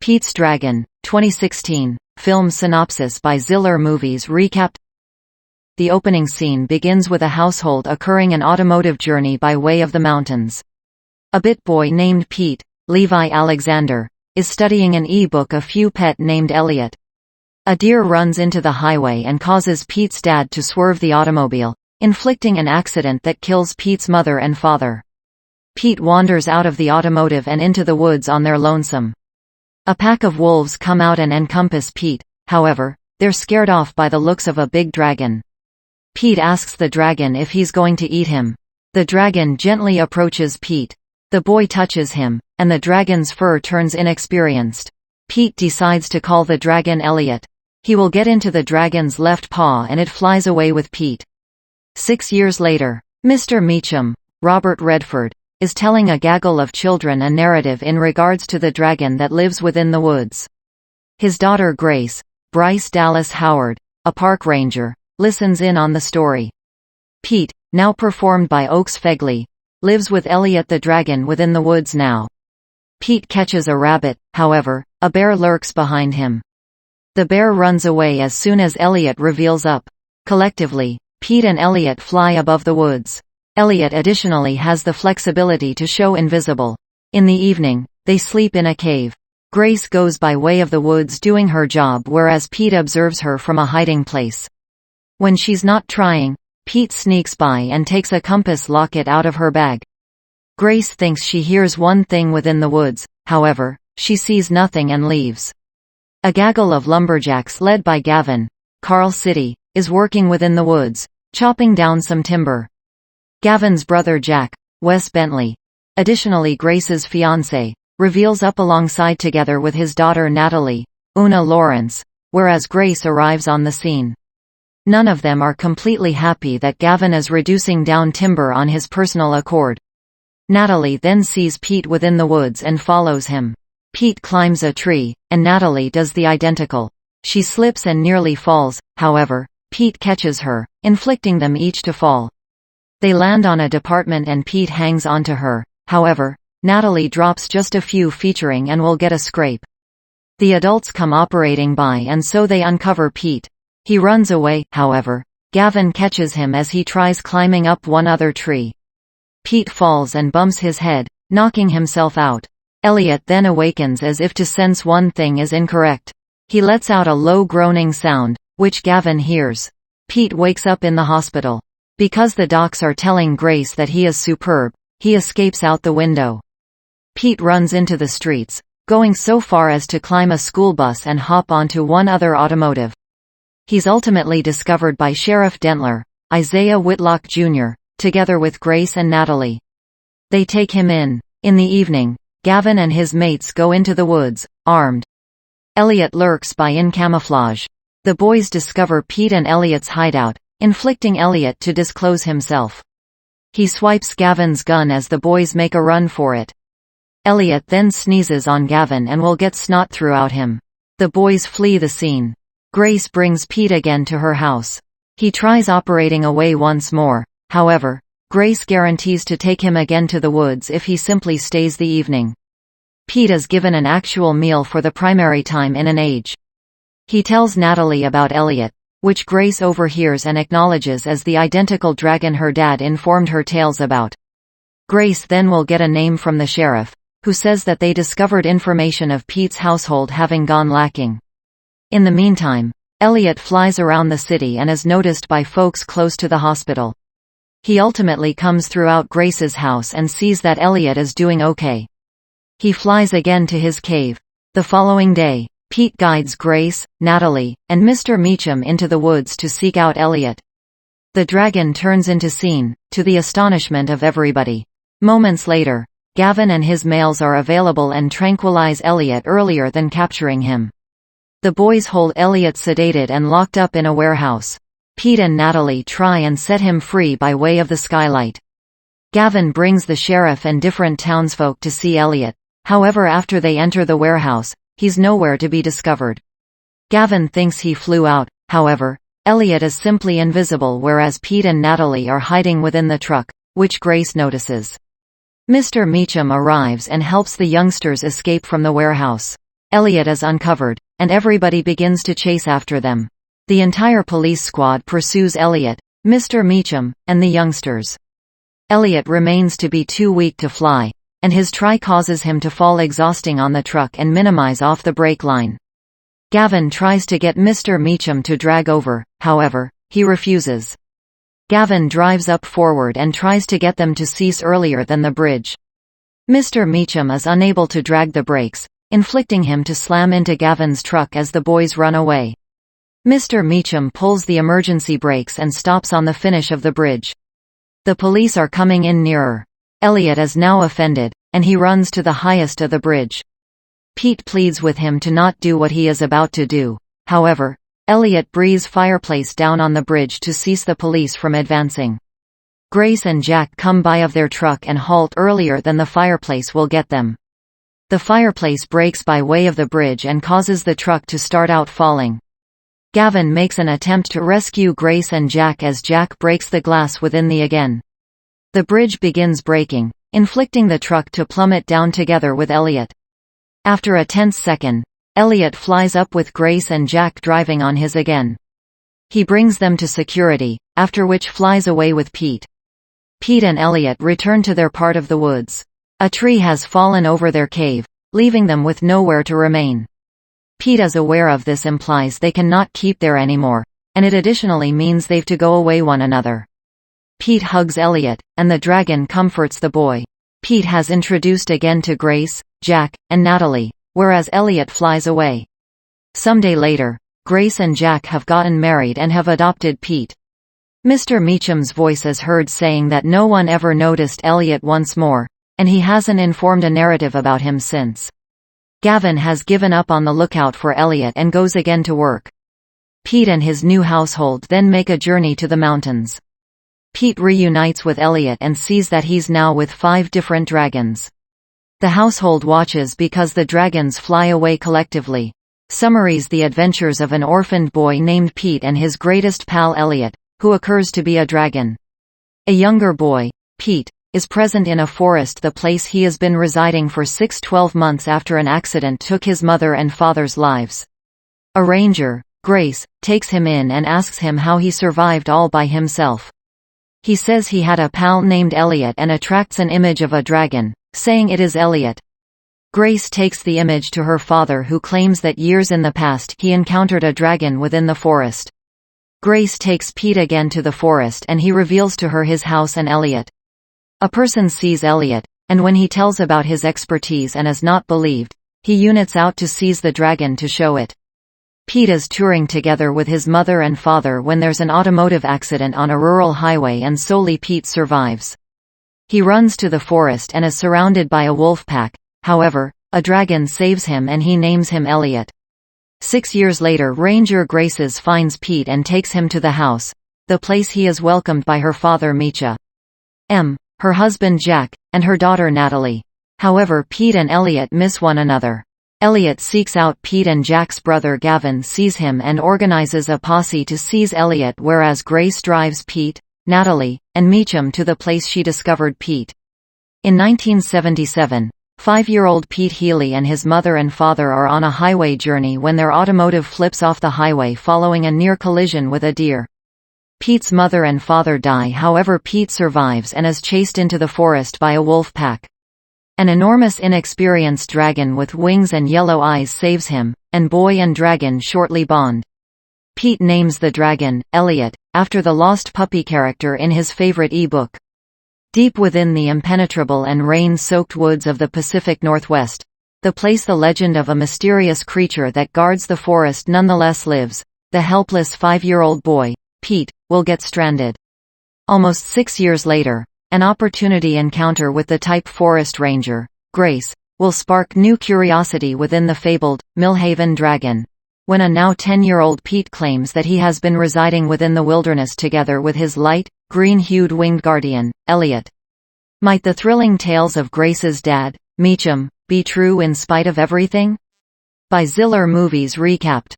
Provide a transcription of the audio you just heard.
Pete's Dragon, 2016, film synopsis by Zillur Movies Recap. The opening scene begins with a household occurring an automotive journey by way of the mountains. A bit boy named Pete, Levi Alexander, is studying an e-book. A few pet named Elliot. A deer runs into the highway and causes Pete's dad to swerve the automobile, inflicting an accident that kills Pete's mother and father. Pete wanders out of the automotive and into the woods on their lonesome. A pack of wolves come out and encompass Pete, however, they're scared off by the looks of a big dragon. Pete asks the dragon if he's going to eat him. The dragon gently approaches Pete. The boy touches him, and the dragon's fur turns inexperienced. Pete decides to call the dragon Elliot. He will get into the dragon's left paw and it flies away with Pete. 6 years later, Mr. Meacham, Robert Redford, is telling a gaggle of children a narrative in regards to the dragon that lives within the woods. His daughter Grace, Bryce Dallas Howard, a park ranger, listens in on the story. Pete, now performed by Oaks Fegley, lives with Elliot the dragon within the woods now. Pete catches a rabbit, however, a bear lurks behind him. The bear runs away as soon as Elliot reveals up. Collectively, Pete and Elliot fly above the woods. Elliot additionally has the flexibility to show invisible. In the evening, they sleep in a cave. Grace goes by way of the woods doing her job, whereas Pete observes her from a hiding place. When she's not trying, Pete sneaks by and takes a compass locket out of her bag. Grace thinks she hears one thing within the woods, however, she sees nothing and leaves. A gaggle of lumberjacks led by Gavin, Carl City, is working within the woods, chopping down some timber. Gavin's brother Jack, Wes Bentley, additionally Grace's fiancé, reveals up alongside together with his daughter Natalie, Una Lawrence, whereas Grace arrives on the scene. None of them are completely happy that Gavin is reducing down timber on his personal accord. Natalie then sees Pete within the woods and follows him. Pete climbs a tree, and Natalie does the identical. She slips and nearly falls, however, Pete catches her, inflicting them each to fall. They land on a department and Pete hangs onto her, however, Natalie drops just a few featuring and will get a scrape. The adults come operating by and so they uncover Pete. He runs away, however, Gavin catches him as he tries climbing up one other tree. Pete falls and bumps his head, knocking himself out. Elliot then awakens as if to sense one thing is incorrect. He lets out a low groaning sound, which Gavin hears. Pete wakes up in the hospital. Because the docs are telling Grace that he is superb, he escapes out the window. Pete runs into the streets, going so far as to climb a school bus and hop onto one other automotive. He's ultimately discovered by Sheriff Dentler, Isaiah Whitlock Jr., together with Grace and Natalie. They take him in. In the evening, Gavin and his mates go into the woods, armed. Elliot lurks by in camouflage. The boys discover Pete and Elliot's hideout, inflicting Elliot to disclose himself. He swipes Gavin's gun as the boys make a run for it. Elliot then sneezes on Gavin and will get snot throughout him. The boys flee the scene. Grace brings Pete again to her house. He tries operating away once more, however, Grace guarantees to take him again to the woods if he simply stays the evening. Pete is given an actual meal for the primary time in an age. He tells Natalie about Elliot, which Grace overhears and acknowledges as the identical dragon her dad informed her tales about. Grace then will get a name from the sheriff, who says that they discovered information of Pete's household having gone lacking. In the meantime, Elliot flies around the city and is noticed by folks close to the hospital. He ultimately comes throughout Grace's house and sees that Elliot is doing okay. He flies again to his cave. The following day, Pete guides Grace, Natalie, and Mr. Meacham into the woods to seek out Elliot. The dragon turns into scene, to the astonishment of everybody. Moments later, Gavin and his males are available and tranquilize Elliot earlier than capturing him. The boys hold Elliot sedated and locked up in a warehouse. Pete and Natalie try and set him free by way of the skylight. Gavin brings the sheriff and different townsfolk to see Elliot. However, after they enter the warehouse, he's nowhere to be discovered. Gavin thinks he flew out, however, Elliot is simply invisible, whereas Pete and Natalie are hiding within the truck, which Grace notices. Mr. Meacham arrives and helps the youngsters escape from the warehouse. Elliot is uncovered, and everybody begins to chase after them. The entire police squad pursues Elliot, Mr. Meacham, and the youngsters. Elliot remains to be too weak to fly, and his try causes him to fall exhausting on the truck and minimize off the brake line. Gavin tries to get Mr. Meacham to drag over, however, he refuses. Gavin drives up forward and tries to get them to cease earlier than the bridge. Mr. Meacham is unable to drag the brakes, inflicting him to slam into Gavin's truck as the boys run away. Mr. Meacham pulls the emergency brakes and stops on the finish of the bridge. The police are coming in nearer. Elliot is now offended, and he runs to the highest of the bridge. Pete pleads with him to not do what he is about to do. However, Elliot breathes fireplace down on the bridge to cease the police from advancing. Grace and Jack come by of their truck and halt earlier than the fireplace will get them. The fireplace breaks by way of the bridge and causes the truck to start out falling. Gavin makes an attempt to rescue Grace and Jack as Jack breaks the glass within the again. The bridge begins breaking, inflicting the truck to plummet down together with Elliot. After a tense second, Elliot flies up with Grace and Jack driving on his again. He brings them to security, after which flies away with Pete. Pete and Elliot return to their part of the woods. A tree has fallen over their cave, leaving them with nowhere to remain. Pete is aware of this implies they cannot keep there anymore, and it additionally means they've to go away one another. Pete hugs Elliot, and the dragon comforts the boy. Pete has introduced again to Grace, Jack, and Natalie, whereas Elliot flies away. Someday later, Grace and Jack have gotten married and have adopted Pete. Mr. Meacham's voice is heard saying that no one ever noticed Elliot once more, and he hasn't informed a narrative about him since. Gavin has given up on the lookout for Elliot and goes again to work. Pete and his new household then make a journey to the mountains. Pete reunites with Elliot and sees that he's now with 5 different dragons. The household watches because the dragons fly away collectively. Summaries the adventures of an orphaned boy named Pete and his greatest pal Elliot, who occurs to be a dragon. A younger boy, Pete, is present in a forest, the place he has been residing for 12 months after an accident took his mother and father's lives. A ranger, Grace, takes him in and asks him how he survived all by himself. He says he had a pal named Elliot and attracts an image of a dragon, saying it is Elliot. Grace takes the image to her father, who claims that years in the past he encountered a dragon within the forest. Grace takes Pete again to the forest and he reveals to her his house and Elliot. A person sees Elliot, and when he tells about his expertise and is not believed, he units out to seize the dragon to show it. Pete is touring together with his mother and father when there's an automotive accident on a rural highway and solely Pete survives. He runs to the forest and is surrounded by a wolf pack, however, a dragon saves him and he names him Elliot. 6 years later, Ranger Graces finds Pete and takes him to the house, the place he is welcomed by her father Meacha, her husband Jack, and her daughter Natalie. However, Pete and Elliot miss one another. Elliot seeks out Pete and Jack's brother Gavin sees him and organizes a posse to seize Elliot, whereas Grace drives Pete, Natalie, and Meacham to the place she discovered Pete. In 1977, 5-year-old Pete Healy and his mother and father are on a highway journey when their automotive flips off the highway following a near collision with a deer. Pete's mother and father die, however Pete survives and is chased into the forest by a wolf pack. An enormous inexperienced dragon with wings and yellow eyes saves him, and boy and dragon shortly bond. Pete names the dragon, Elliot, after the lost puppy character in his favorite e-book. Deep within the impenetrable and rain-soaked woods of the Pacific Northwest, the place the legend of a mysterious creature that guards the forest nonetheless lives, the helpless 5-year-old boy, Pete, will get stranded. Almost 6 years later, an opportunity encounter with the type forest ranger, Grace, will spark new curiosity within the fabled, Millhaven dragon. When a now 10-year-old Pete claims that he has been residing within the wilderness together with his light, green-hued winged guardian, Elliot. Might the thrilling tales of Grace's dad, Meacham, be true in spite of everything? By Zillur Movies Recapped.